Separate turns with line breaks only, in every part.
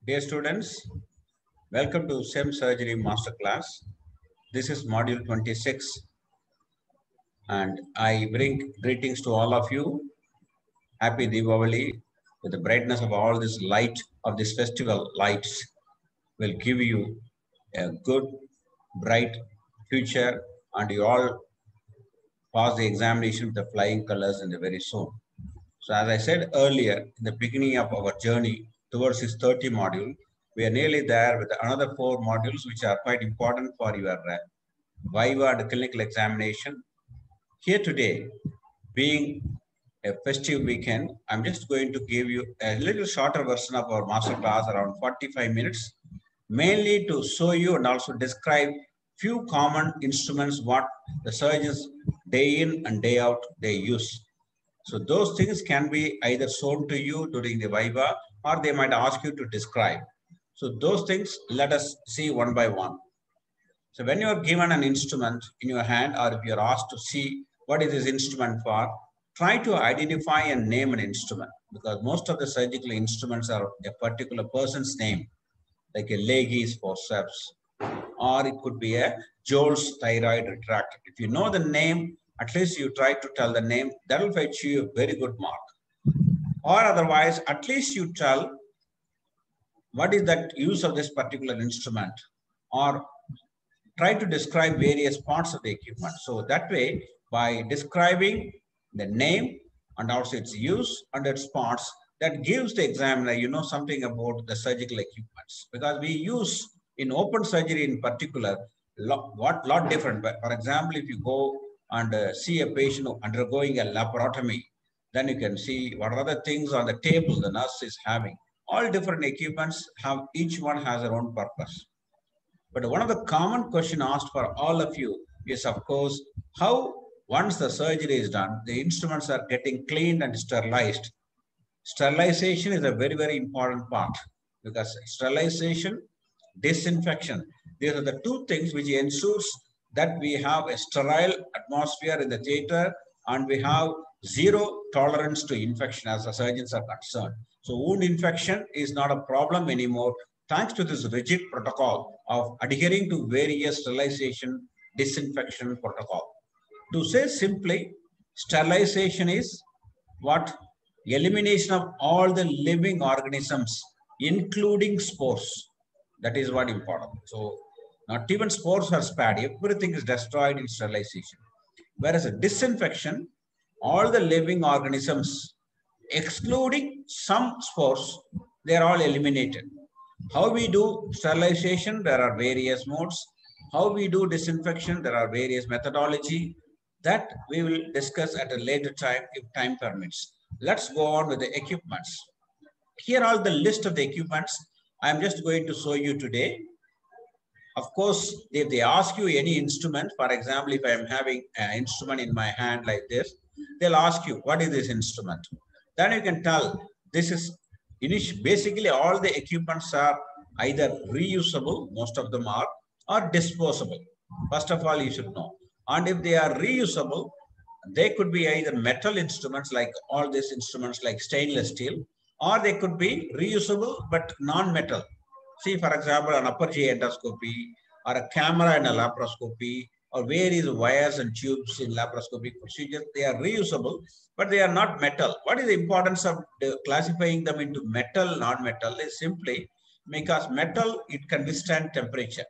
Dear students, welcome to SEM Surgery Masterclass. This is module 26 and I bring greetings to all of you. Happy Diwali with the brightness of all this light of this festival lights will give you a good, bright future and you all pass the examination with the flying colors in the very soon. So as I said earlier, in the beginning of our journey towards this 30 module, we are nearly there with another 4 modules which are quite important for your Viva and clinical examination. Here today, being a festive weekend, I'm just going to give you a little shorter version of our master class around 45 minutes, mainly to show you and also describe few common instruments what the surgeons day in and day out they use. So those things can be either shown to you during the Viva or they might ask you to describe. So those things, let us see one by one. So when you are given an instrument in your hand or if you are asked to see what is this instrument for, try to identify and name an instrument because most of the surgical instruments are a particular person's name, like a Legis forceps, or it could be a Joel's thyroid retractor. If you know the name, at least you try to tell the name, that will fetch you a very good mark. Or otherwise, at least you tell what is that use of this particular instrument or try to describe various parts of the equipment. So that way, by describing the name and also its use and its parts, that gives the examiner, you know, something about the surgical equipments. Because we use in open surgery in particular, lot different. But for example, if you go and see a patient undergoing a laparotomy, then you can see what are the things on the table the nurse is having. All different equipments have, each one has their own purpose. But one of the common question asked for all of you is, of course, how once the surgery is done, the instruments are getting cleaned and sterilized. Sterilization is a very, very important part because sterilization, disinfection, these are the two things which ensures that we have a sterile atmosphere in the theater and we have zero tolerance to infection as the surgeons are concerned. So wound infection is not a problem anymore thanks to this rigid protocol of adhering to various sterilization, disinfection protocol. To say simply, sterilization is what? Elimination of all the living organisms, including spores. That is what important. So, not even spores are spared. Everything is destroyed in sterilization. Whereas a disinfection, all the living organisms, excluding some spores, they are all eliminated. How we do sterilization, there are various modes. How we do disinfection, there are various methodology that we will discuss at a later time if time permits. Let's go on with the equipments. Here are the list of the equipments I am just going to show you today. Of course, if they ask you any instrument, for example, if I am having an instrument in my hand like this, they'll ask you, what is this instrument? Then you can tell this is basically all the equipments are either reusable, most of them are, or disposable. First of all, you should know. And if they are reusable, they could be either metal instruments like all these instruments like stainless steel, or they could be reusable but non-metal. See, for example, an upper GI endoscopy or a camera in a laparoscopy or various wires and tubes in laparoscopic procedures, they are reusable, but they are not metal. What is the importance of classifying them into metal, non-metal is simply because metal, it can withstand temperature.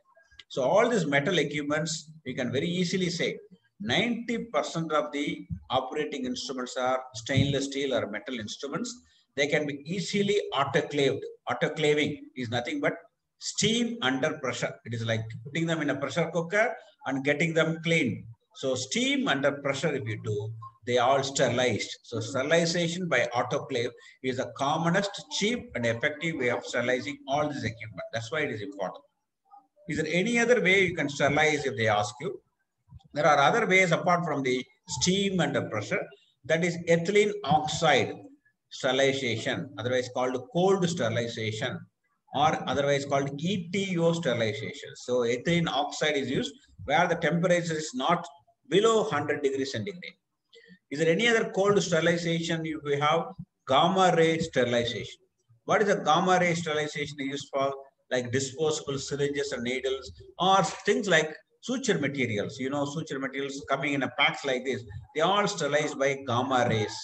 So all these metal equipments, you can very easily say 90% of the operating instruments are stainless steel or metal instruments. They can be easily autoclaved. Autoclaving is nothing but steam under pressure. It is like putting them in a pressure cooker and getting them cleaned. So steam under pressure, if you do, they are all sterilized. So sterilization by autoclave is the commonest, cheap and effective way of sterilizing all this equipment. That's why it is important. Is there any other way you can sterilize if they ask you? There are other ways apart from the steam under pressure. That is ethylene oxide sterilization, otherwise called cold sterilization, or otherwise called ETO sterilization. So ethylene oxide is used where the temperature is not below 100 degrees centigrade. Is there any other cold sterilization? We have gamma ray sterilization. What is the gamma ray sterilization used for? Like disposable syringes and needles, or things like suture materials. You know, suture materials coming in a packs like this, they are all sterilized by gamma rays.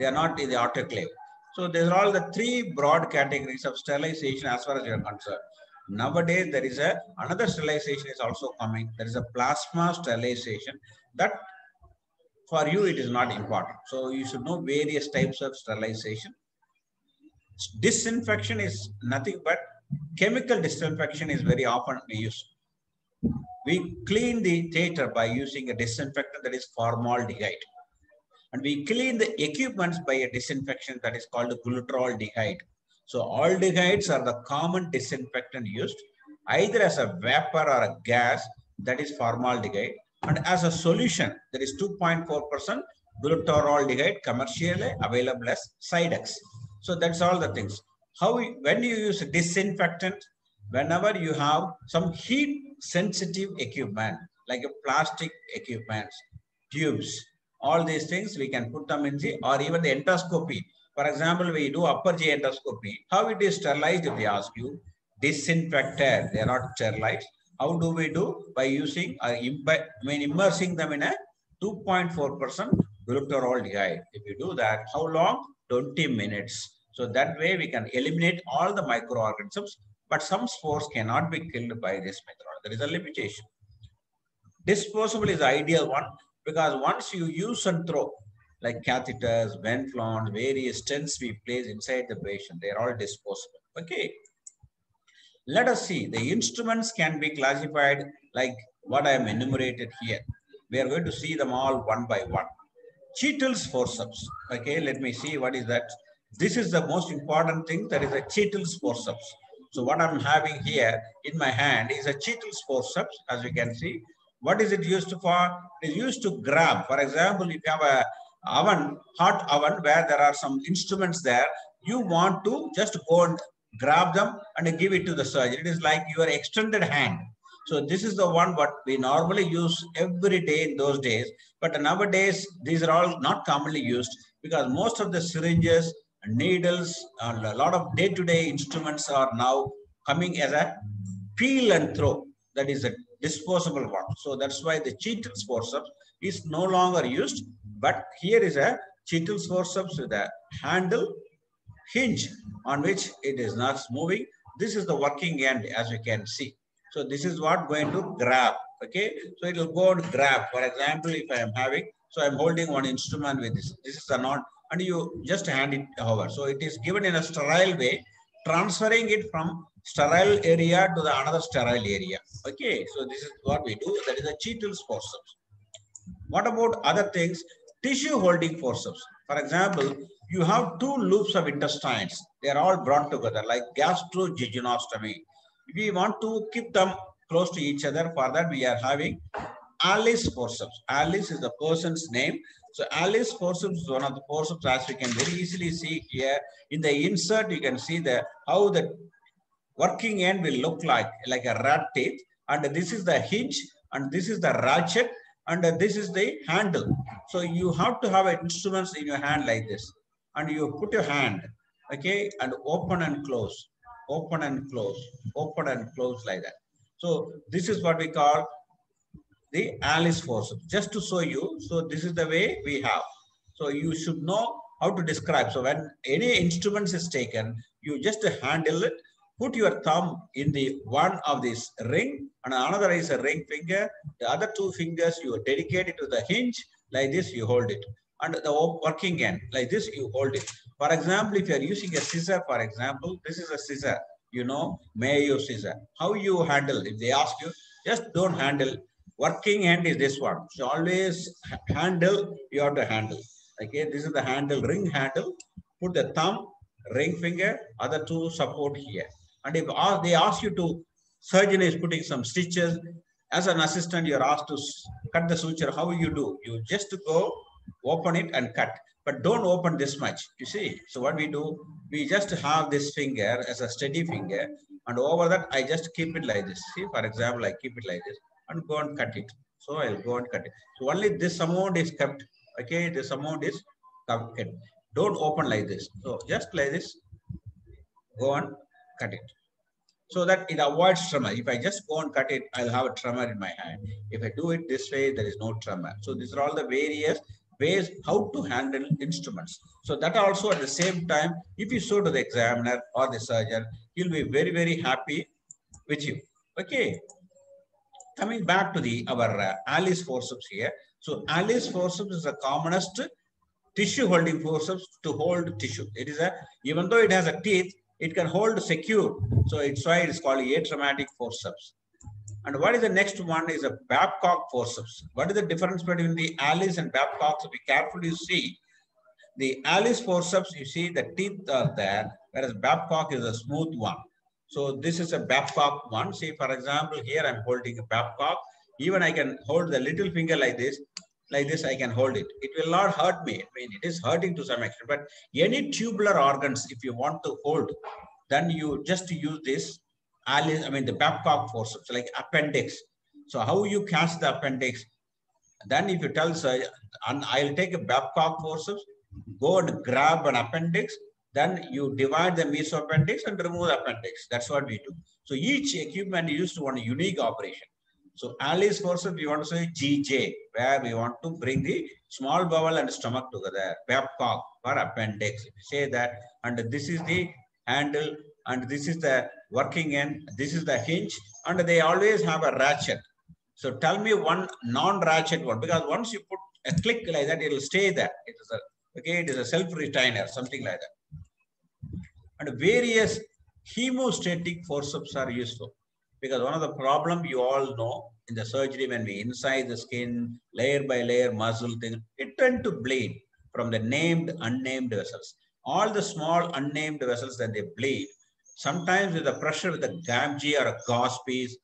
They are not in the autoclave. So these are all the three broad categories of sterilization as far as you are concerned. Nowadays, there is another sterilization is also coming. There is a plasma sterilization that for you it is not important. So you should know various types of sterilization. Disinfection is nothing but chemical disinfection is very often used. We clean the theater by using a disinfectant that is formaldehyde. And we clean the equipments by a disinfection that is called glutaraldehyde. So aldehydes are the common disinfectant used either as a vapor or a gas, that is formaldehyde, and as a solution that is 2.4% glutaraldehyde commercially available as Sidex. So that's all the things. When you use a disinfectant, whenever you have some heat sensitive equipment like a plastic equipment, tubes, all these things we can put them in the, or even the endoscopy. For example, we do upper GI endoscopy. How it is sterilized, if they ask you, disinfected, they are not sterilized. How do we do? By using, immersing them in a 2.4% glutaraldehyde. If you do that, how long? 20 minutes. So that way we can eliminate all the microorganisms, but some spores cannot be killed by this method. There is a limitation. Disposable is the ideal one because once you use and throw, like catheters, venflons, various stents we place inside the patient, they are all disposable. Okay. Let us see. The instruments can be classified like what I am enumerated here. We are going to see them all one by one. Cheadle's forceps. Okay, let me see what is that. This is the most important thing, that is a Cheadle's forceps. So what I'm having here in my hand is a Cheadle's forceps, as you can see. What is it used for? It is used to grab. For example, if you have a oven, hot oven where there are some instruments there, you want to just go and grab them and give it to the surgeon. It is like your extended hand. So this is the one what we normally use every day in those days. But nowadays, these are all not commonly used because most of the syringes, needles, and a lot of day-to-day instruments are now coming as a peel and throw. That is a disposable one. So that's why the Cheadle's forceps is no longer used. But here is a Cheadle's forceps with a handle, hinge on which it is not moving. This is the working end, as you can see. So this is what going to grab. Okay, so it will go and grab. For example, if I am having, so I'm holding one instrument with this. This is a knot, and you just hand it over. So it is given in a sterile way, transferring it from sterile area to the another sterile area. Okay, so this is what we do. That is a Cheadle's forceps. What about other things? Tissue holding forceps. For example, you have two loops of intestines. They are all brought together like gastrojejunostomy. We want to keep them close to each other. For that, we are having Alice forceps. Alice is the person's name. So Alice forceps is one of the forceps, as we can very easily see here. In the insert, you can see how the working end will look like a rat teeth. And this is the hinge, and this is the ratchet, and this is the handle. So you have to have instruments in your hand like this. And you put your hand, okay, and open and close, open and close, open and close like that. So this is what we call the Alice forceps, just to show you. So this is the way we have. So you should know how to describe. So when any instruments is taken, you just handle it, put your thumb in the one of this ring, and another is a ring finger. The other two fingers, you dedicate it to the hinge, like this, you hold it. And the working end, like this, you hold it. For example, if you are using a scissor, for example, this is a scissor, you know, Mayo scissor. How you handle? If they ask you, just don't handle. Working hand is this one. So always handle, you have to handle. Okay, this is the handle, ring handle. Put the thumb, ring finger, other two support here. And if they ask you to, surgeon is putting some stitches, as an assistant, you're asked to cut the suture. How you do? You just go, open it and cut. But don't open this much, you see. So what we do, we just have this finger as a steady finger. And over that, I just keep it like this. See, for example, I keep it like this and go and cut it. So I'll go and cut it. So only this amount is kept. Okay, this amount is kept. Don't open like this. So just like this. go and cut it. So that it avoids tremor. If I just go and cut it, I'll have a tremor in my hand. If I do it this way, there is no tremor. So these are all the various ways how to handle instruments. So that also at the same time, if you show to the examiner or the surgeon, he'll be very, very happy with you. Okay. Coming back to the our Alice forceps here. So Alice forceps is the commonest tissue holding forceps to hold tissue. It is a, even though it has a teeth, it can hold secure. So it's why it's called atraumatic forceps. And what is the next one is a Babcock forceps. What is the difference between the Alice and Babcock? So be careful, you see. The Alice forceps, you see the teeth are there, whereas Babcock is a smooth one. So this is a Babcock one. See, for example, here I'm holding a Babcock. Even I can hold the little finger like this I can hold it. It will not hurt me. I mean, it is hurting to some extent, but any tubular organs, if you want to hold, then you just use this Alice, I mean, the Babcock forceps, like appendix. So how you catch the appendix? Then if you tell, I'll take a Babcock forceps, go and grab an appendix, then you divide the mesoappendix and remove the appendix. That's what we do. So each equipment used to one unique operation. So Alice forceps, we want to say GJ, where we want to bring the small bowel and stomach together. Babcock for appendix. If you say that, and this is the handle, and this is the working end, this is the hinge, and they always have a ratchet. So tell me one non-ratchet one, because once you put a click like that, it will stay there. It is a, okay, it is a self-retainer, something like that. And various hemostatic forceps are useful. Because one of the problems you all know in the surgery, when we incise the skin, layer by layer muscle thing, it tends to bleed from the named, unnamed vessels. All the small unnamed vessels that they bleed, sometimes with the pressure with a Gamgee or a gauze piece,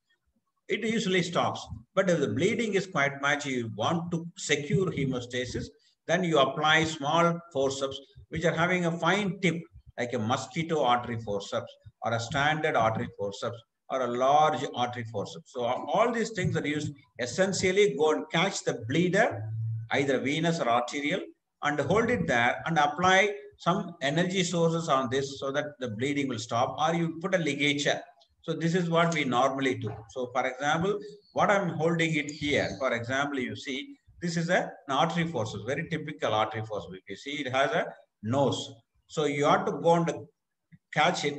it usually stops. But if the bleeding is quite much, you want to secure hemostasis, then you apply small forceps, which are having a fine tip, like a mosquito artery forceps or a standard artery forceps, or a large artery forceps. So all these things are used essentially go and catch the bleeder, either venous or arterial, and hold it there and apply some energy sources on this so that the bleeding will stop, or you put a ligature. So this is what we normally do. So for example, what I'm holding it here, for example, you see, this is an artery forceps, very typical artery forceps. You see, it has a nose. So you have to go and catch it.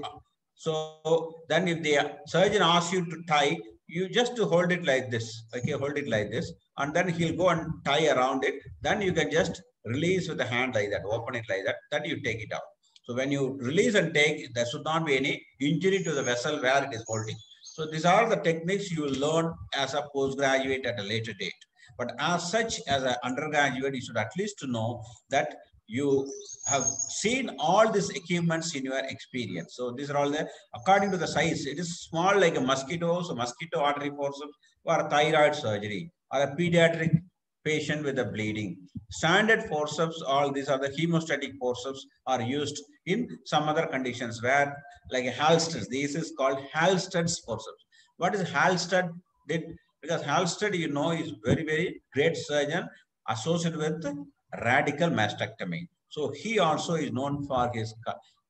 So then if the surgeon asks you to tie, you just to hold it like this, okay, hold it like this, and then he'll go and tie around it. Then you can just release with the hand like that, open it like that, then you take it out. So when you release and take, there should not be any injury to the vessel where it is holding. So these are the techniques you will learn as a postgraduate at a later date. But as such, as an undergraduate, you should at least know that you have seen all these equipments in your experience. So these are all the, according to the size, it is small like a mosquito, so mosquito artery forceps, or a thyroid surgery, or a pediatric patient with a bleeding. Standard forceps, all these are the hemostatic forceps are used in some other conditions where, like Halsted, this is called Halsted's forceps. What is Halsted did? Because Halsted, you know, is very, very great surgeon associated with radical mastectomy. So he also is known for his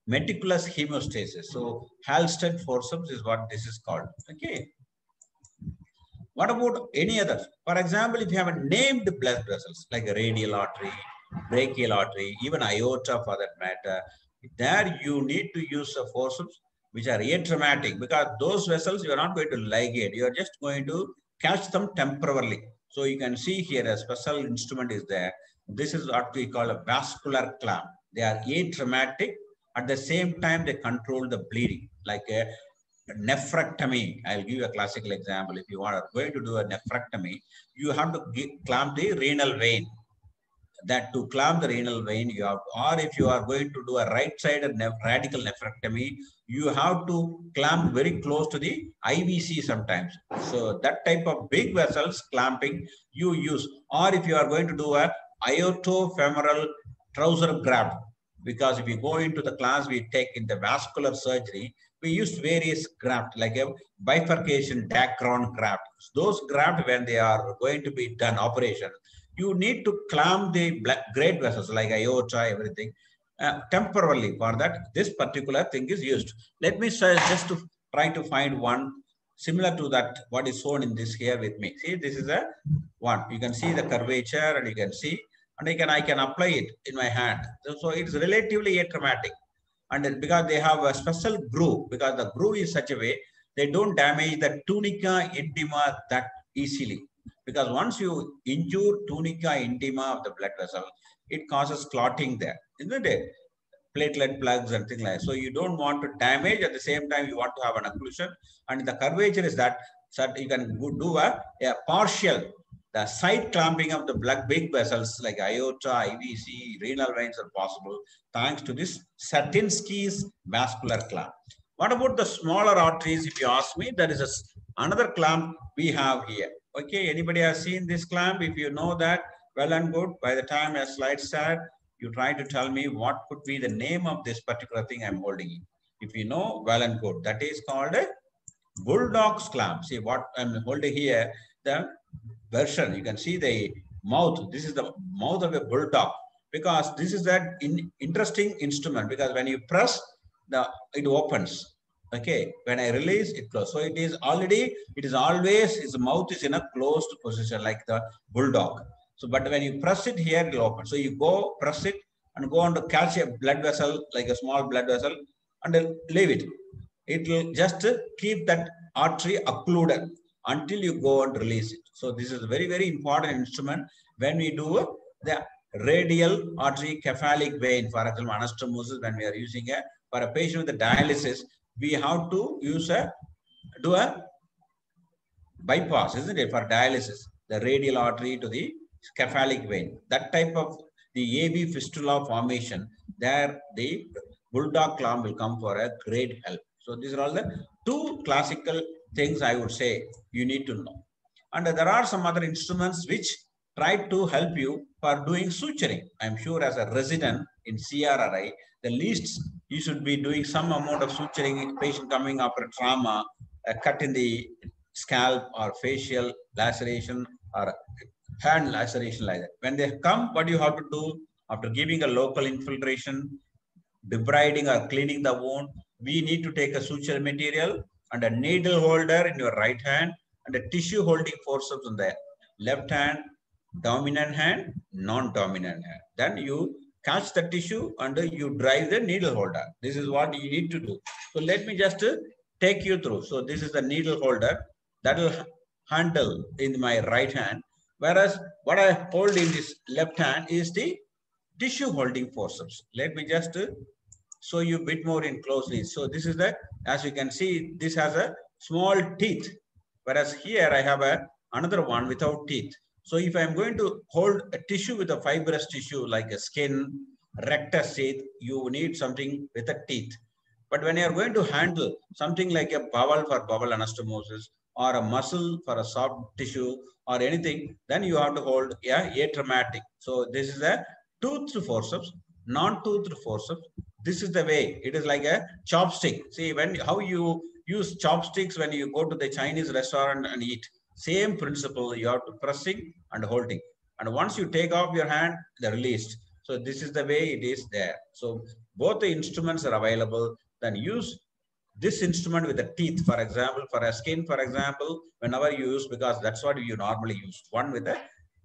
meticulous hemostasis. So Halsted forceps is what this is called. Okay. What about any other? For example, if you have a named blood vessels like a radial artery, brachial artery, even aorta for that matter, there you need to use a forceps which are atraumatic, because those vessels you are not going to ligate. You are just going to catch them temporarily. So you can see here a special instrument is there. This is what we call a vascular clamp. They are atraumatic. At the same time, they control the bleeding, like a nephrectomy. I'll give you a classical example. If you are going to do a nephrectomy, you have to clamp the renal vein. That to clamp the renal vein, you have, or if you are going to do a right-sided radical nephrectomy, you have to clamp very close to the IVC sometimes. So that type of big vessels clamping you use, or if you are going to do a aortofemoral trouser graft, because if you go into the class we take in the vascular surgery, we use various graft like a bifurcation Dacron graft. Those graft, when they are going to be done operation, you need to clamp the great vessels like aorta, everything. temporarily for that this particular thing is used. Let me just to try to find one similar to that what is shown in this here with me. See, this is a one. You can see the curvature and you can see, and I can apply it in my hand. So it's relatively atraumatic. And because they have a special groove, because the groove is such a way, they don't damage the tunica intima that easily. Because once you injure tunica intima of the blood vessel, it causes clotting there, isn't it? Platelet plugs and things like that. So you don't want to damage, at the same time you want to have an occlusion. And the curvature is that, so you can do a partial, the side clamping of the big vessels like aorta, IVC, renal veins are possible thanks to this Satinsky's vascular clamp. What about the smaller arteries? If you ask me, there is another clamp we have here. Okay, anybody has seen this clamp? If you know that, well and good. By the time a slide start, you try to tell me what could be the name of this particular thing I'm holding. If you know, well and good. That is called a Bulldog's clamp. See what I'm holding here, the version. You can see the mouth. This is the mouth of a bulldog, because this is that interesting instrument, because when you press, it opens. Okay, when I release, it closes. So it is always, its mouth is in a closed position like the bulldog. So, but when you press it here, it will open. So you go press it and go on to catch a blood vessel, like a small blood vessel, and leave it. It will just keep that artery occluded until you go and release it. So this is a very, very important instrument when we do the radial artery cephalic vein, for example, anastomosis, when we are using for a patient with a dialysis, we have to do a bypass, isn't it, for dialysis, the radial artery to the cephalic vein. That type of the AB fistula formation, there the bulldog clamp will come for a great help. So these are all the two classical things I would say you need to know. And there are some other instruments which try to help you for doing suturing. I'm sure as a resident in CRRI, the least you should be doing some amount of suturing, patient coming after trauma, a cut in the scalp or facial laceration or hand laceration like that. When they come, what you have to do after giving a local infiltration, debriding or cleaning the wound, we need to take a suture material and a needle holder in your right hand and a tissue holding forceps in the left hand, dominant hand, non-dominant hand. Then you catch the tissue and you drive the needle holder. This is what you need to do. So let me just take you through. So this is the needle holder that will handle in my right hand, whereas what I hold in this left hand is the tissue holding forceps. Let me just show you a bit more in closely. So this is the, as you can see, this has a small teeth, whereas here I have another one without teeth. So if I'm going to hold a tissue with a fibrous tissue like a skin, rectus teeth, you need something with a teeth. But when you're going to handle something like a bowel for bowel anastomosis or a muscle for a soft tissue or anything, then you have to hold atraumatic. So this is a toothed forceps, non-toothed forceps. This is the way. It is like a chopstick. See, how you use chopsticks when you go to the Chinese restaurant and eat. Same principle, you have to pressing and holding. And once you take off your hand, they're released. So this is the way it is there. So both the instruments are available. Then use this instrument with the teeth, for example, for a skin, for example, whenever you use, because that's what you normally use. One with a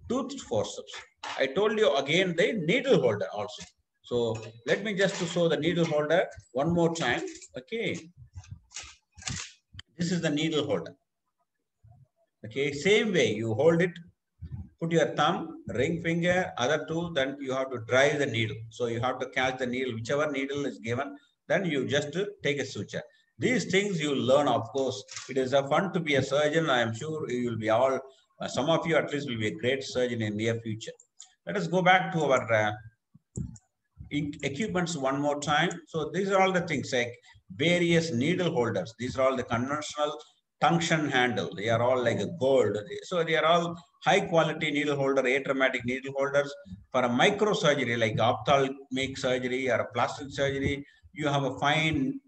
toothed forceps. I told you again the needle holder also. So let me just show the needle holder one more time. Okay. This is the needle holder. Okay, same way you hold it, put your thumb, ring finger, other two, then you have to drive the needle. So you have to catch the needle, whichever needle is given, then you just take a suture. These things you learn, of course. It is a fun to be a surgeon. I am sure you will be all, some of you at least will be a great surgeon in near future. Let us go back to our equipments one more time. So these are all the things like various needle holders. These are all the conventional tungsten handle. They are all like a gold. So they are all high quality needle holder, atraumatic needle holders. For a microsurgery like ophthalmic surgery or a plastic surgery, you have a fine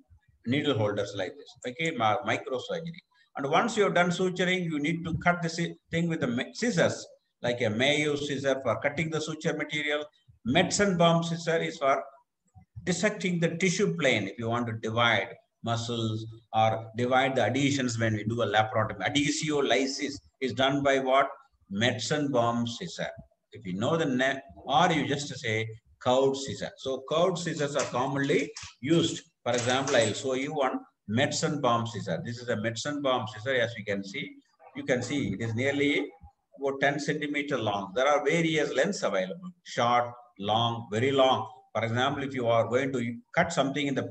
needle holders like this. Okay, microsurgery. And once you have done suturing, you need to cut this thing with the scissors, like a Mayo scissor for cutting the suture material. Metzenbaum scissor is for dissecting the tissue plane if you want to divide muscles or divide the adhesions when we do a laparotomy. Adhesiolysis is done by what? Metzenbaum scissor. If you know the name, or you just say curved scissor. So curved scissors are commonly used. For example, I'll show you one Metzenbaum scissor. This is a Metzenbaum scissor, as you can see. You can see it is nearly about 10 centimeter long. There are various lengths available, short, long, very long. For example, if you are going to cut something in the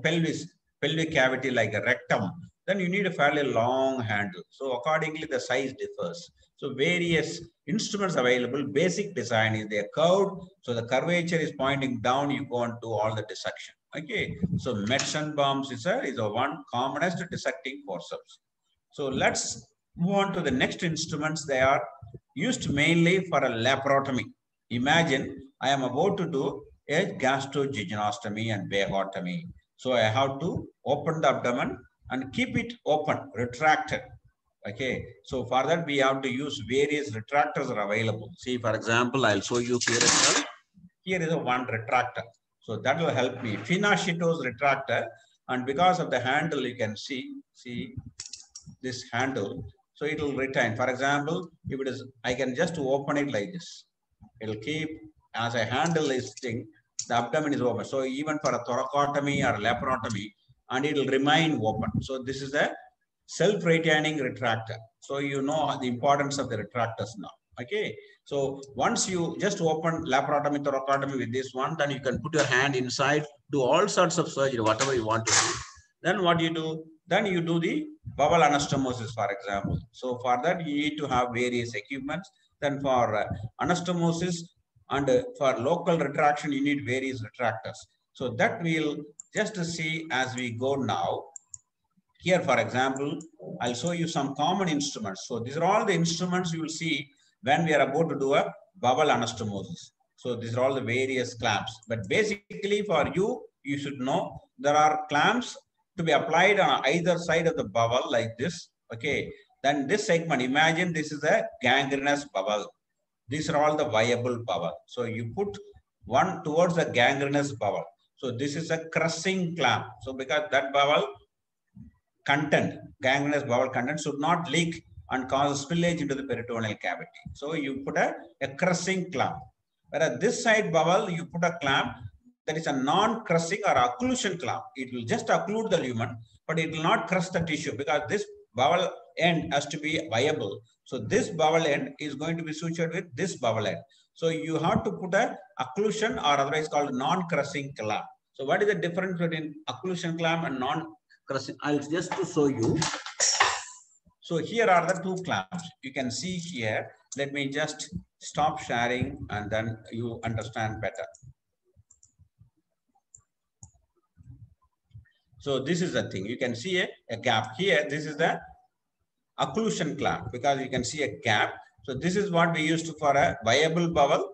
pelvic cavity like a rectum, then you need a fairly long handle. So accordingly, the size differs. So various instruments available. Basic design is they're curved. So the curvature is pointing down. You go and do all the dissection. Okay. So Metzenbaum scissor is the one commonest dissecting forceps. So let's move on to the next instruments. They are used mainly for a laparotomy. Imagine I am about to do a gastrojejunostomy and vagotomy. So I have to open the abdomen and keep it open, retracted. Okay. So for that, we have to use various retractors are available. See, for example, I'll show you here as well. Here is a one retractor. So that will help me. Finashito's retractor. And because of the handle, you can see this handle. So it will retain. For example, if it is, I can just open it like this. It will keep, as I handle this thing, the abdomen is open. So even for a thoracotomy or laparotomy, and it will remain open. So this is a self-retaining retractor. So you know the importance of the retractors now. Okay. So once you just open laparotomy, thoracotomy with this one, then you can put your hand inside, do all sorts of surgery, whatever you want to do. Then what you do? Then you do the bowel anastomosis, for example. So for that, you need to have various equipments. Then for anastomosis and for local retraction, you need various retractors. So that we'll just see as we go now. Here, for example, I'll show you some common instruments. So these are all the instruments you will see when we are about to do a bowel anastomosis. So these are all the various clamps. But basically for you, you should know there are clamps to be applied on either side of the bowel like this. Okay. Then this segment, imagine this is a gangrenous bowel. These are all the viable bowel. So you put one towards the gangrenous bowel. So this is a crushing clamp. So because that bowel content, gangrenous bowel content should not leak and cause spillage into the peritoneal cavity. So you put a crushing clamp. Whereas this side bowel, you put a clamp that is a non-crushing or occlusion clamp. It will just occlude the lumen, but it will not crush the tissue because this bowel end has to be viable. So this bowel end is going to be sutured with this bowel end. So you have to put a occlusion or otherwise called non-crushing clamp. So what is the difference between occlusion clamp and non-crushing? I'll just to show you. So here are the two clamps. You can see here. Let me just stop sharing and then you understand better. So this is the thing. You can see a gap here. This is the occlusion clamp because you can see a gap. So this is what we used for a viable bowel.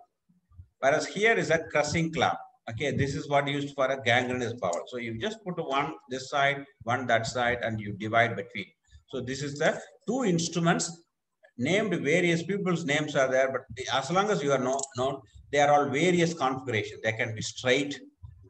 Whereas here is a crushing clamp. Okay, this is what used for a gangrenous bowel. So you just put one this side, one that side, and you divide between. So this is the two instruments named, various people's names are there, but as long as you are known, they are all various configurations. They can be straight,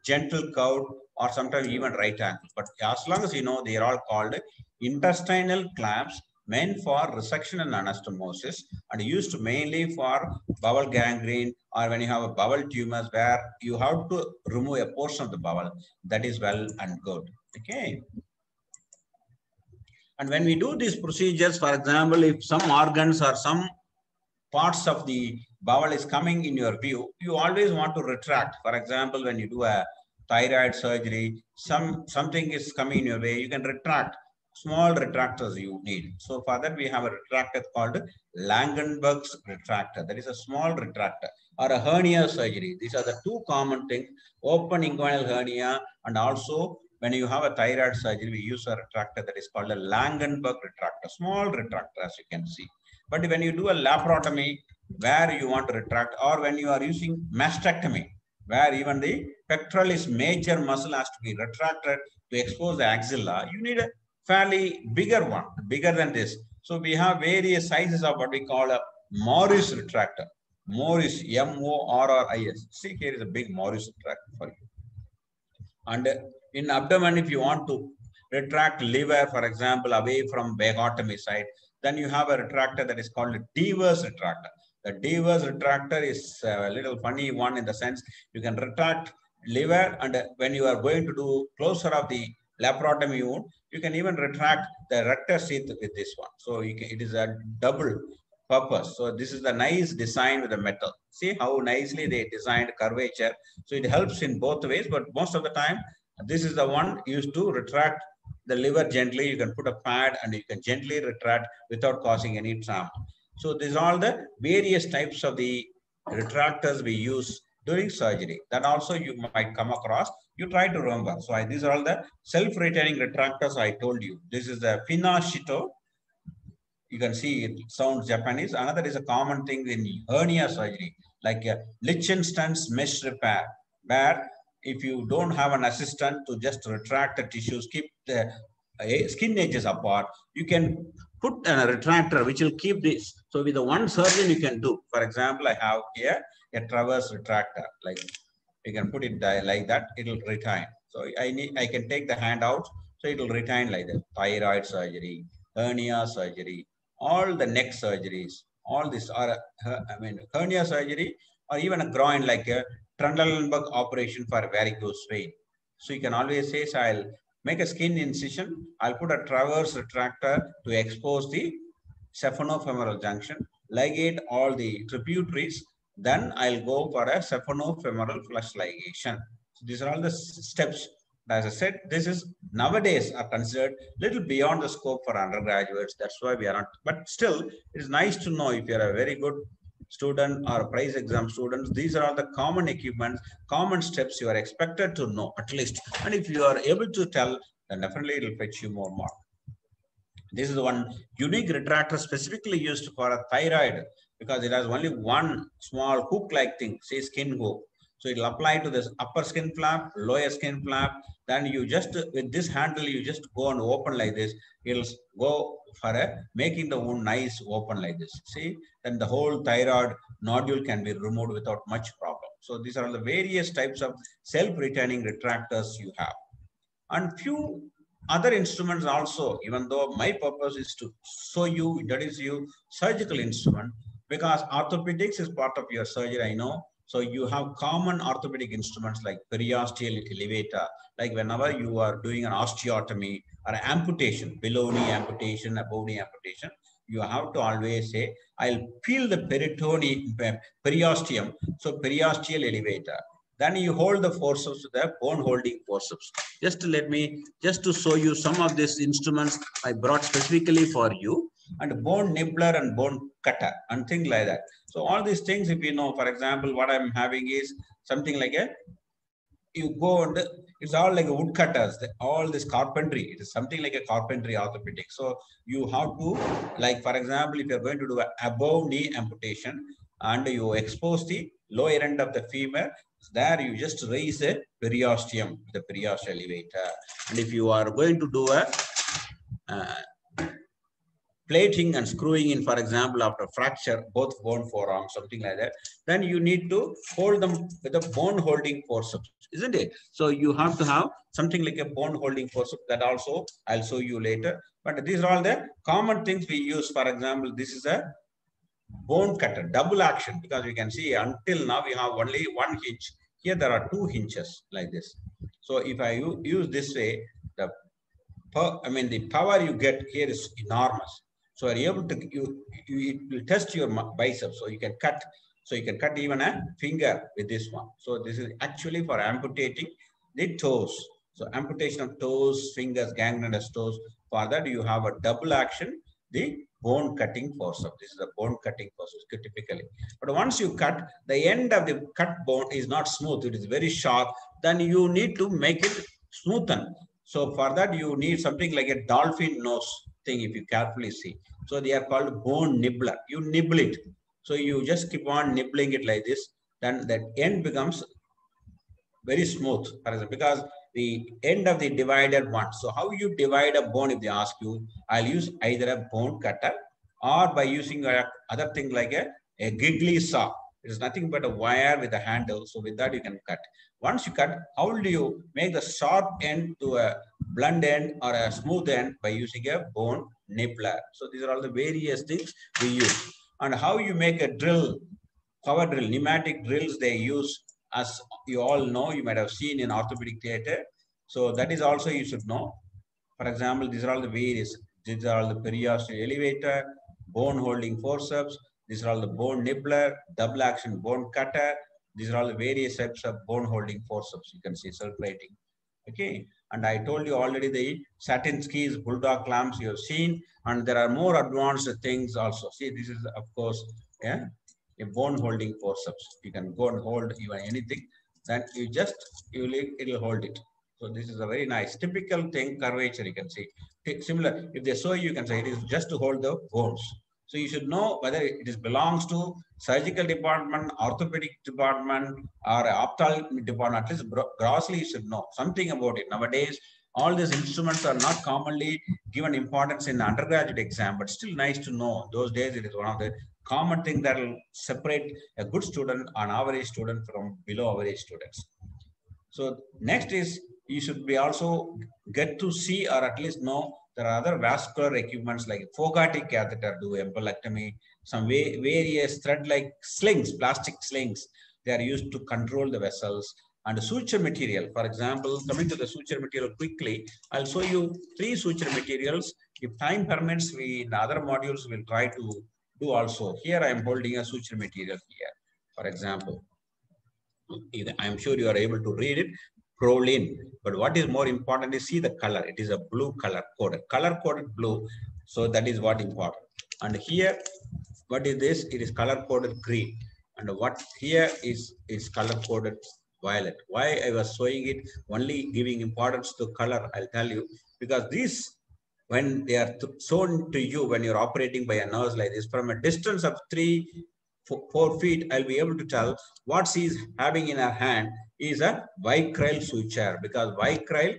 gentle curve, or sometimes even right angle. But as long as you know, they are all called intestinal clamps meant for resection and anastomosis and used mainly for bowel gangrene or when you have a bowel tumors where you have to remove a portion of the bowel. That is well and good. Okay. And when we do these procedures, for example, if some organs or some parts of the bowel is coming in your view, you always want to retract. For example, when you do a thyroid surgery, something is coming in your way, you can retract. Small retractors you need. So for that, we have a retractor called Langenberg's retractor. That is a small retractor or a hernia surgery. These are the two common things, open inguinal hernia and also when you have a thyroid surgery, we use a retractor that is called a Langenberg retractor, small retractor as you can see. But when you do a laparotomy where you want to retract or when you are using mastectomy, where even the pectoralis major muscle has to be retracted to expose the axilla, you need a fairly bigger one, bigger than this. So we have various sizes of what we call a Morris retractor. Morris, M-O-R-R-I-S. See, here is a big Morris retractor for you. And in abdomen, if you want to retract liver, for example, away from vagotomy side, then you have a retractor that is called a Dever's retractor. The Dever's retractor is a little funny one in the sense you can retract liver, and when you are going to do closure of the laparotomy wound, you can even retract the rectus sheath with this one. So it is a double purpose. So this is the nice design with the metal. See how nicely they designed curvature. So it helps in both ways, but most of the time, this is the one used to retract the liver gently. You can put a pad and you can gently retract without causing any trauma. So these are all the various types of the retractors we use during surgery. That also you might come across. You try to remember. So these are all the self-retaining retractors I told you. This is the Finashito. You can see it sounds Japanese. Another is a common thing in hernia surgery, like Lichtenstein's mesh repair, where if you don't have an assistant to just retract the tissues, keep the skin edges apart, you can put a retractor which will keep this. So with the one surgeon you can do. For example, I have here a traverse retractor. Like you can put it like that, it will retain. So I can take the hand out, so it will retain like that. Thyroid surgery, hernia surgery, all the neck surgeries, all these are, hernia surgery or even a groin like a Trendelenburg operation for varicose vein. So you can always say, so I'll make a skin incision, I'll put a traverse retractor to expose the saphenofemoral junction, ligate all the tributaries, then I'll go for a saphenofemoral flush ligation. So these are all the steps. As I said, this is nowadays are considered little beyond the scope for undergraduates. That's why we are not, but still it is nice to know if you're a very good student or prize exam students, these are all the common equipments, common steps you are expected to know at least. And if you are able to tell, then definitely it will fetch you more mark. This is one unique retractor specifically used for a thyroid because it has only one small hook-like thing, say skin hook. So it will apply to this upper skin flap, lower skin flap. Then you just, with this handle, you just go and open like this. It'll go for a making the wound nice open like this. See, then the whole thyroid nodule can be removed without much problem. So these are the various types of self-retaining retractors you have. And few other instruments also, even though my purpose is to show you, introduce you surgical instrument, because orthopedics is part of your surgery, I know. So you have common orthopedic instruments like periosteal elevator, like whenever you are doing an osteotomy or an amputation, below knee amputation, above knee amputation, you have to always say, I'll feel the periosteum, so periosteal elevator. Then you hold the forceps with the bone holding forceps. Just to show you some of these instruments I brought specifically for you, and bone nibbler and bone cutter and things like that. So all these things, if you know, for example, what I'm having is something like you go and it's all like a wood cutters, all this carpentry, it is something like a carpentry orthopedic. So you have to, like, for example, if you're going to do an above knee amputation and you expose the lower end of the femur, there you just raise a periosteum, the periosteal elevator. And if you are going to do a plating and screwing in, for example, after fracture, both bone forearms, something like that, then you need to hold them with a bone holding forceps, isn't it? So you have to have something like a bone holding forceps. That also I'll show you later. But these are all the common things we use. For example, this is a bone cutter, double action, because we can see until now we have only one hinge. Here there are two hinges like this. So if I use this way, the power you get here is enormous. So you're able to, it will test your biceps. So you can cut. So you can cut even a finger with this one. So this is actually for amputating the toes. So amputation of toes, fingers, gangrenous toes. For that you have a double action, the bone cutting forceps. This is a bone cutting forceps typically. But once you cut, the end of the cut bone is not smooth. It is very sharp. Then you need to make it smoothen. So for that, you need something like a dolphin nose thing, if you carefully see. So they are called bone nibbler. You nibble it. So you just keep on nibbling it like this. Then that end becomes very smooth, for example, because the end of the divided one. So how you divide a bone, if they ask you, I'll use either a bone cutter or by using other thing like a giggly saw. It is nothing but a wire with a handle. So with that you can cut. Once you cut, how do you make the sharp end to a blunt end or a smooth end? By using a bone nibbler. So these are all the various things we use. And how you make a drill, power drill, pneumatic drills they use, as you all know, you might have seen in orthopedic theater. So that is also you should know. For example, these are all the various. These are all the periosteal elevator, bone holding forceps. These are all the bone nibbler, double action bone cutter. These are all the various types of bone holding forceps. You can see circulating. Okay. And I told you already the satin skis, bulldog clamps you have seen. And there are more advanced things also. See, this is of course, yeah, a bone holding forceps. You can go and hold even anything. Then you just, it'll hold it. So this is a very nice, typical thing, curvature you can see. Similar, if they show you, you can say it is just to hold the bones. So you should know whether it is belongs to surgical department, orthopedic department, or ophthalmic department. At least grossly you should know something about it. Nowadays, all these instruments are not commonly given importance in the undergraduate exam, but still nice to know. Those days it is one of the common thing that will separate a good student, an average student from below average students. So next is you should be also get to see or at least know there are other vascular equipments like Fogarty catheter, do embolectomy, some various thread-like slings, plastic slings. They are used to control the vessels. And suture material, for example, coming to the suture material quickly, I'll show you 3 suture materials. If time permits, we in other modules will try to do also. Here I am holding a suture material here, for example. I'm sure you are able to read it, Prolene. But what is more important is see the color. It is a blue color coded blue. So that is what important. And here, what is this? It is color coded green. And what here is color coded violet. Why I was showing it, only giving importance to color, I'll tell you, because these, when they are shown to you, when you're operating by a nurse like this, from a distance of 4 feet, I'll be able to tell what she's having in her hand is a vicryl suture, because vicryl,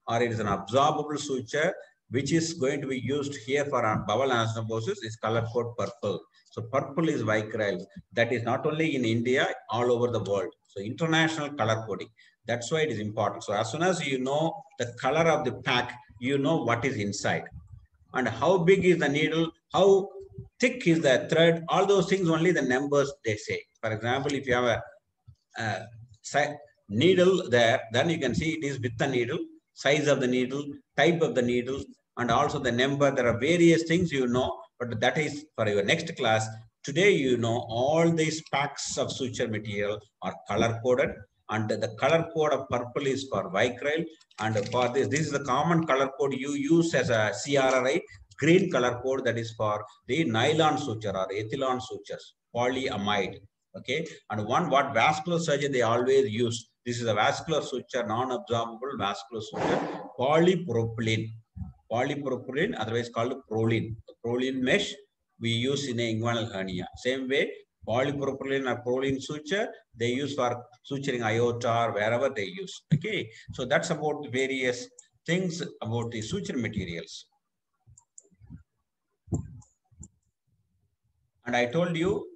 or it is an absorbable suture, which is going to be used here for bowel anastomosis, is color code purple. So purple is vicryl. That is not only in India, all over the world. So international color coding. That's why it is important. So as soon as you know the color of the pack, you know what is inside. And how big is the needle, how thick is the thread, all those things only the numbers they say. For example, if you have a needle there, then you can see it is with the needle, size of the needle, type of the needle, and also the number. There are various things you know, but that is for your next class. Today, you know, all these packs of suture material are color coded, and the color code of purple is for vicryl. And for this is the common color code you use as a CRRI. Green color code, that is for the nylon suture or ethylene sutures, polyamide. Okay, and what vascular surgeon they always use. This is a vascular suture, non-absorbable vascular suture, polypropylene. Polypropylene, otherwise called Prolene. The Prolene mesh we use in a inguinal hernia. Same way, polypropylene or Prolene suture they use for suturing aorta or wherever they use. Okay, so that's about the various things about the suture materials. And I told you,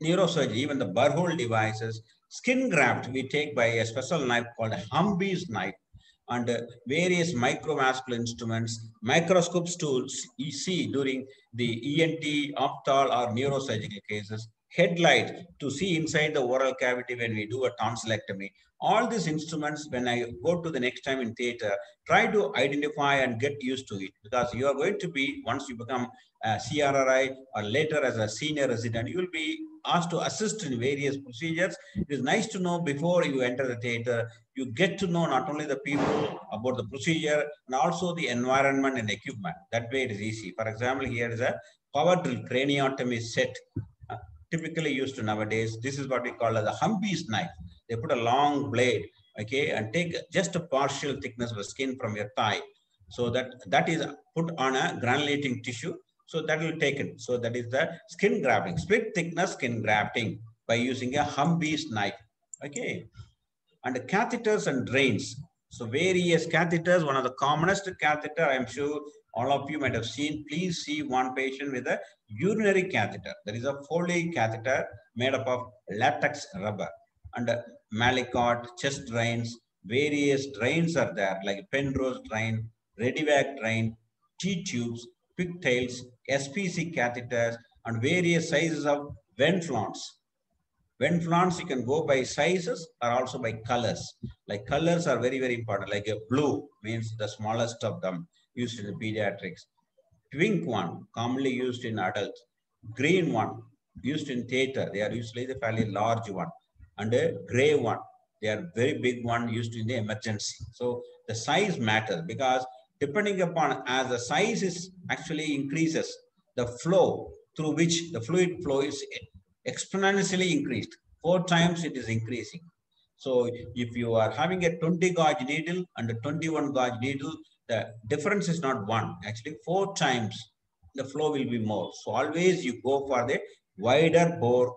neurosurgery, even the burr hole devices, skin graft we take by a special knife called a Humbee's knife, and various microvascular instruments, microscopes to see during the ENT, optal, or neurosurgical cases, headlight to see inside the oral cavity when we do a tonsillectomy. All these instruments, when I go to the next time in theater, try to identify and get used to it, because you are going to be, once you become a CRRI or later as a senior resident, you will be asked to assist in various procedures. It is nice to know before you enter the theater, you get to know not only the people about the procedure and also the environment and equipment. That way it is easy. For example, here is a power drill craniotomy set, typically used nowadays. This is what we call as a Humbee's knife. They put a long blade, okay, and take just a partial thickness of the skin from your thigh. So that is put on a granulating tissue. So that will take it. So that is the skin grafting, split thickness skin grafting by using a Humbee's knife. Okay. And catheters and drains. So various catheters, one of the commonest catheter, I'm sure All of you might have seen. Please see one patient with a urinary catheter. There is a Foley catheter made up of latex rubber. And Malicot, chest drains, various drains are there, like Penrose drain, Redivac drain, T-tubes, pigtails, SPC catheters, and various sizes of Venflons. Venflons, you can go by sizes or also by colors. Like colors are very, very important. Like a blue means the smallest of them, used in the pediatrics. Twink one, commonly used in adults. Green one, used in theater. They are usually the fairly large one. And a gray one, they are very big one used in the emergency. So the size matters because depending upon as the size is actually increases, the flow through which the fluid flow is exponentially increased. 4 times it is increasing. So if you are having a 20 gauge needle and a 21 gauge needle, the difference is not 1. Actually, 4 times the flow will be more. So always you go for the wider bore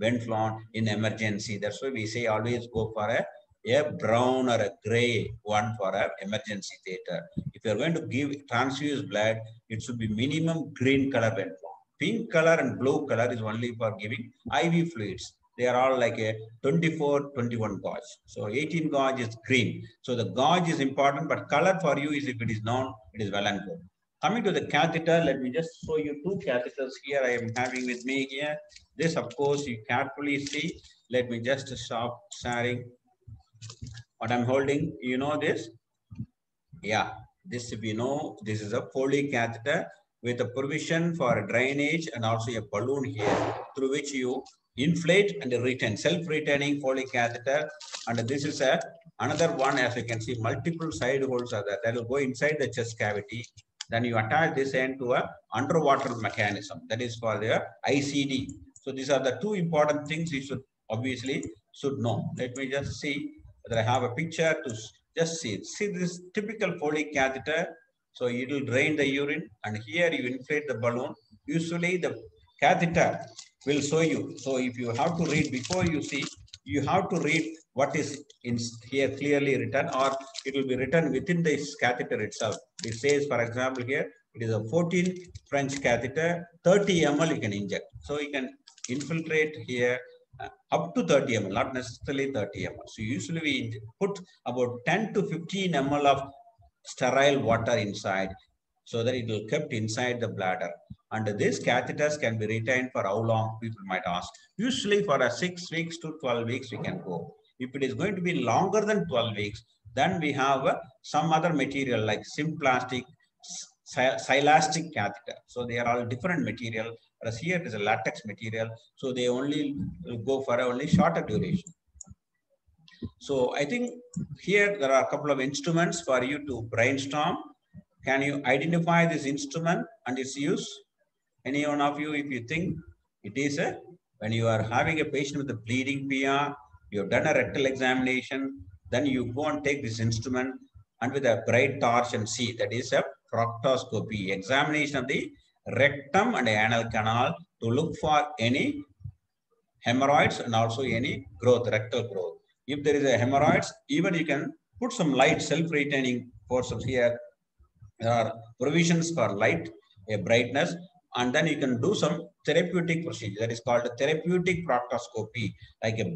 Venflon in emergency. That's why we say always go for a brown or a gray one for an emergency theater. If you're going to give transfuse blood, it should be minimum green color Venflon. Pink color and blue color is only for giving IV fluids. They are all like a 24, 21 gauge. So 18 gauge is green. So the gauge is important, but color for you is if it is known, it is well and good. Coming to the catheter, let me just show you 2 catheters here I am having with me here. This, of course, you carefully see. Let me just stop sharing what I'm holding. You know this? Yeah, this if you know, this is a Foley catheter with a provision for drainage and also a balloon here through which you inflate and retain, self-retaining Foley catheter. And this is another one, as you can see, multiple side holes are there that will go inside the chest cavity. Then you attach this end to a underwater mechanism that is for the ICD. So these are the 2 important things you should obviously should know. Let me just see whether I have a picture to just see. See this typical Foley catheter. So it will drain the urine and here you inflate the balloon. Usually the catheter will show you. So if you have to read before you see, you have to read what is in here clearly written or it will be written within this catheter itself. It says, for example, here, it is a 14 French catheter, 30 ml you can inject. So you can infiltrate here up to 30 ml, not necessarily 30 ml. So usually we put about 10 to 15 ml of sterile water inside so that it will kept inside the bladder. And these catheters can be retained for how long, people might ask. Usually for a 6 weeks to 12 weeks we can go. If it is going to be longer than 12 weeks, then we have some other material like Symplastic, Silastic catheter. So they are all different material. Whereas here it is a latex material. So they only go for only shorter duration. So I think here there are a couple of instruments for you to brainstorm. Can you identify this instrument and its use? Any one of you, if you think it is when you are having a patient with a bleeding PR, you have done a rectal examination, then you go and take this instrument and with a bright torch and see, that is a proctoscopy, examination of the rectum and anal canal to look for any hemorrhoids and also any growth, rectal growth. If there is a hemorrhoids, even you can put some light self-retaining forceps here. There are provisions for light, a brightness, and then you can do some therapeutic procedure that is called a therapeutic proctoscopy, like a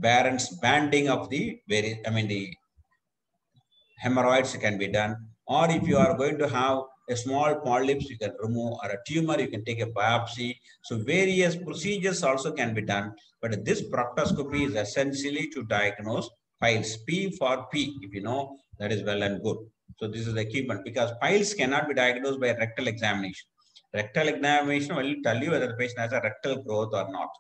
Barron's banding of the the hemorrhoids can be done. Or if you are going to have a small polyps, you can remove, or a tumor, you can take a biopsy. So various procedures also can be done. But this proctoscopy is essentially to diagnose piles. P for P, if you know, that is well and good. So this is the key one because piles cannot be diagnosed by rectal examination. Rectal examination will tell you whether the patient has a rectal growth or not.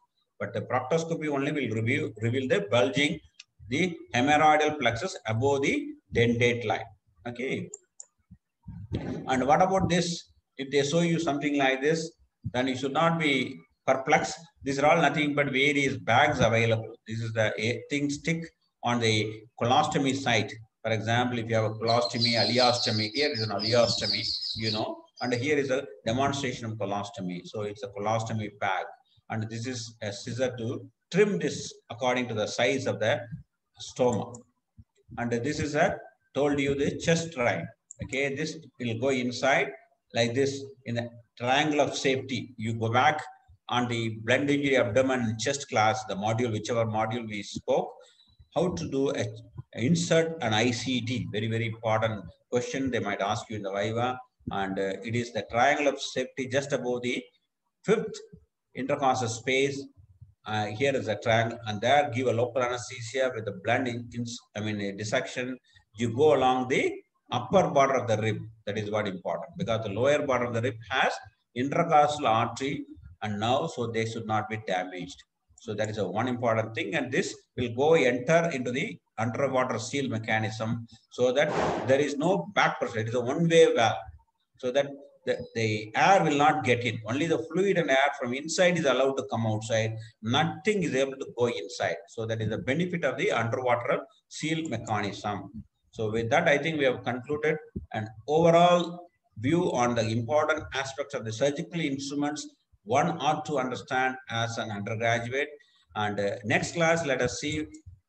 But the proctoscopy only will reveal the bulging, the hemorrhoidal plexus above the dentate line. Okay. And what about this? If they show you something like this, then you should not be perplexed. These are all nothing but various bags available. This is the thing stick on the colostomy site. For example, if you have a colostomy, ileostomy, here is an ileostomy, you know, and here is a demonstration of colostomy. So it's a colostomy bag. And this is a scissor to trim this according to the size of the stoma. And this is a told you the chest drain. Okay, this will go inside like this in a triangle of safety. You go back on the blend injury abdomen and chest class, the module, whichever module we spoke, how to do a insert an ICT. Very, very important question they might ask you in the Viva. And it is the triangle of safety just above the fifth intercostal space. Here is a triangle, and there give a local anesthesia with a blend a dissection. You go along the upper border of the rib. That is what important, because the lower border of the rib has intercostal artery and nerve, so they should not be damaged. So that is a one important thing, and this will go enter into the underwater seal mechanism, so that there is no back pressure. It is a one-way valve, so that the air will not get in. Only the fluid and air from inside is allowed to come outside. Nothing is able to go inside. So that is the benefit of the underwater seal mechanism. So with that, I think we have concluded an overall view on the important aspects of the surgical instruments one ought to understand as an undergraduate. And next class, let us see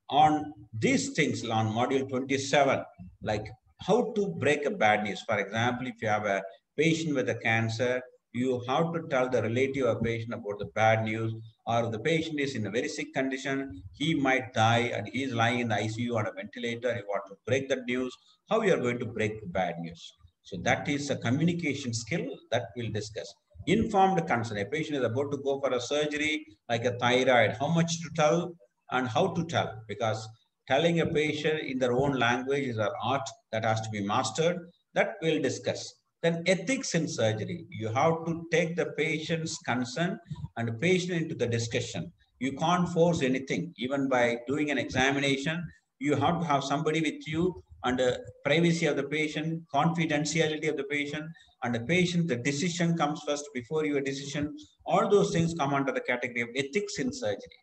on these things on module 27, like how to break a bad news. For example, if you have a patient with a cancer, you have to tell the relative of patient about the bad news, or the patient is in a very sick condition, he might die and he is lying in the ICU on a ventilator, you want to break that news, how you are going to break the bad news. So that is a communication skill that we'll discuss. Informed consent. A patient is about to go for a surgery like a thyroid, how much to tell and how to tell, because telling a patient in their own language is an art that has to be mastered. That we'll discuss. Then ethics in surgery. You have to take the patient's consent and the patient into the discussion. You can't force anything. Even by doing an examination, you have to have somebody with you, and the privacy of the patient, confidentiality of the patient, and the patient, the decision comes first before your decision. All those things come under the category of ethics in surgery.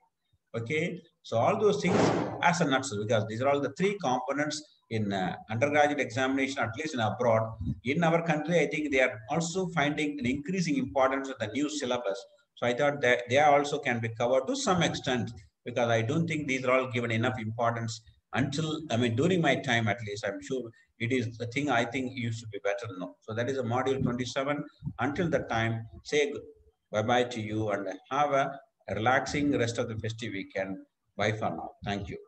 Okay, so all those things as a nutshell, because these are all the three components in undergraduate examination, at least in abroad. In our country, I think they are also finding an increasing importance of the new syllabus. So I thought that they also can be covered to some extent, because I don't think these are all given enough importance until, during my time at least. I'm sure it is the thing I think you should be better to know. So that is a module 27. Until that time, say bye-bye to you and have a relaxing rest of the festive weekend. Bye for now. Thank you.